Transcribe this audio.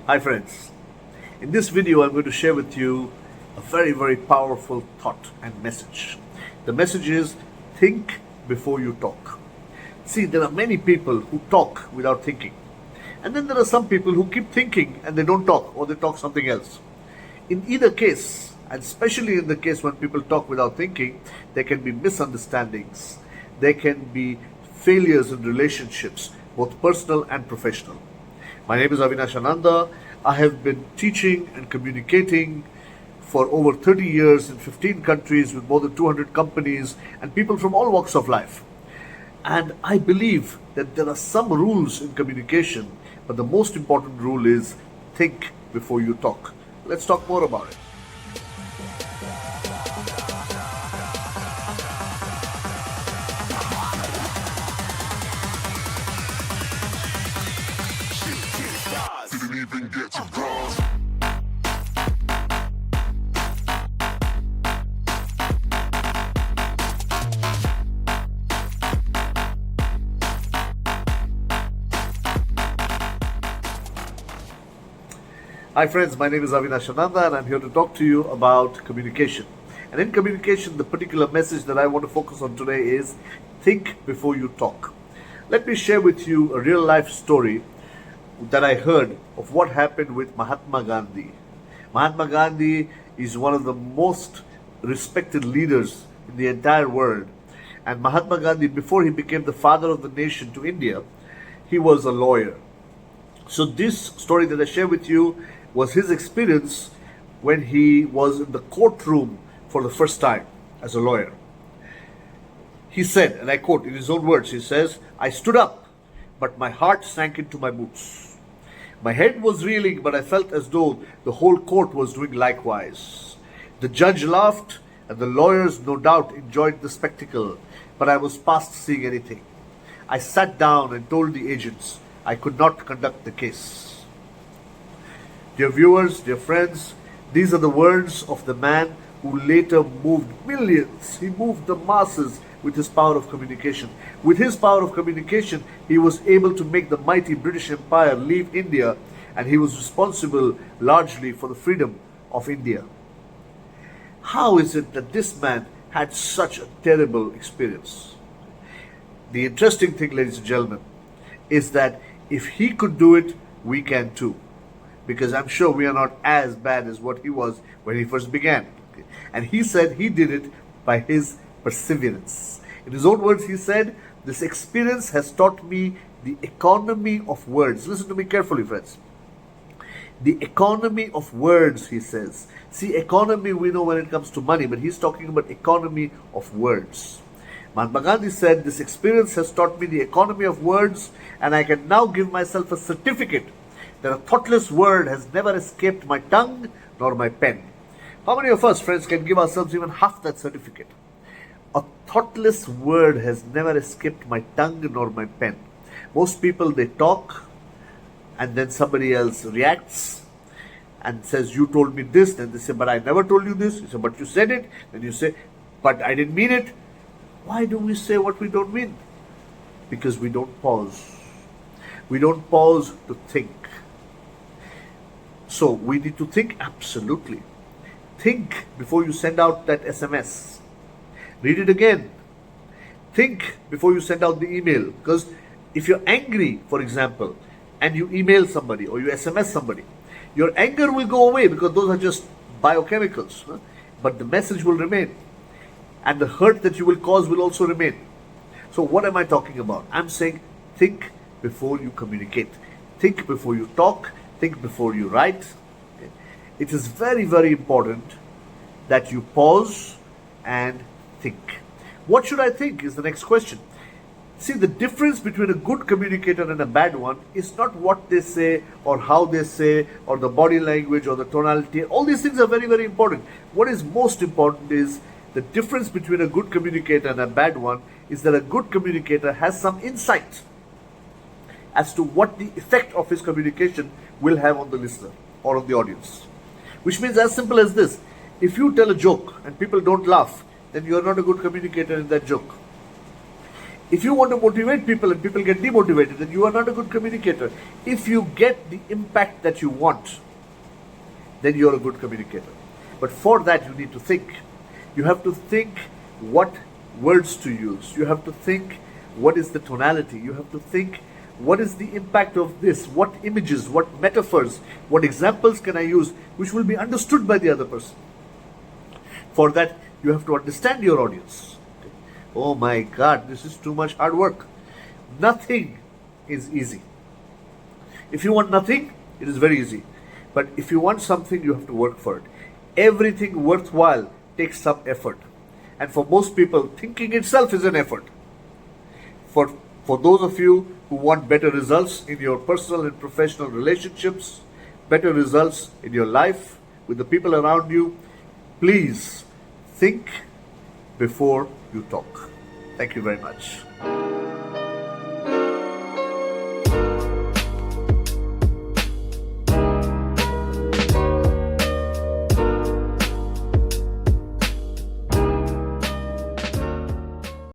Hi friends, in this video I'm going to share with you a very powerful thought and message. The message is think before you talk. See, there are many people who talk without thinking, and then there are some people who keep thinking and they don't talk, or they talk something else. In either case, and especially in the case when people talk without thinking, there can be misunderstandings, there can be failures in relationships, both personal and professional. My name is Avinash Ananda. I have been teaching and communicating for over 30 years in 15 countries with more than 200 companies and people from all walks of life. And I believe that there are some rules in communication, but the most important rule is think before you talk. Let's talk more about it. Didn't even get to bronze. Hi friends, my name is Avinash Ananda and I'm here to talk to you about communication. And in communication, the particular message that I want to focus on today is think before you talk. Let me share with you a real life story that I heard of what happened with Mahatma Gandhi. Mahatma Gandhi is one of the most respected leaders in the entire world. And Mahatma Gandhi, before he became the father of the nation to India, he was a lawyer. So this story that I share with you was his experience when he was in the courtroom for the first time as a lawyer. He said, and I quote in his own words, he says, "I stood up, but my heart sank into my boots. My head was reeling, but I felt as though the whole court was doing likewise. The judge laughed, and the lawyers no doubt enjoyed the spectacle, but I was past seeing anything. I sat down and told the agents I could not conduct the case." Dear viewers, dear friends, these are the words of the man who later moved millions. He moved the masses with his power of communication. With his power of communication, he was able to make the mighty British Empire leave India, and he was responsible largely for the freedom of India. How is it that this man had such a terrible experience? The interesting thing, ladies and gentlemen, is that if he could do it, we can too. Because I'm sure we are not as bad as what he was when he first began. And he said he did it by his perseverance. In his own words, he said, "This experience has taught me the economy of words." Listen to me carefully, friends. The economy of words, he says. See, economy we know when it comes to money, but he's talking about economy of words. Mahatma Gandhi said, "This experience has taught me the economy of words, and I can now give myself a certificate that a thoughtless word has never escaped my tongue nor my pen." How many of us, friends, can give ourselves even half that certificate? A thoughtless word has never escaped my tongue nor my pen. Most people, they talk, and then somebody else reacts and says, "You told me this." Then they say, "But I never told you this." You say, "But you said it." Then you say, "But I didn't mean it." Why do we say what we don't mean? Because we don't pause. We don't pause to think. So we need to think, absolutely. Think before you send out that SMS. Read it again. Think before you send out the email. Because if you're angry, for example, and you email somebody or you SMS somebody, your anger will go away because those are just biochemicals. But the message will remain. And the hurt that you will cause will also remain. So what am I talking about? I'm saying think before you communicate. Think before you talk. Think before you write. It is very important that you pause and think. What should I think is the next question. See, the difference between a good communicator and a bad one is not what they say or how they say or the body language or the tonality. All these things are very important. What is most important is the difference between a good communicator and a bad one is that a good communicator has some insight as to what the effect of his communication will have on the listener or on the audience. Which means as simple as this. If you tell a joke and people don't laugh, then you are not a good communicator in that joke. If you want to motivate people and people get demotivated, then you are not a good communicator. If you get the impact that you want, then you're a good communicator. But for that, you need to think. You have to think what words to use. You have to think what is the tonality. You have to think what is the impact of this, what images, what metaphors, what examples can I use which will be understood by the other person. For that, you have to understand your audience. Oh my God, this is too much hard work. Nothing is easy. If you want nothing, it is very easy. But if you want something, you have to work for it. Everything worthwhile takes some effort. And for most people, thinking itself is an effort. For those of you who want better results in your personal and professional relationships, better results in your life with the people around you, please think before you talk. Thank you very much.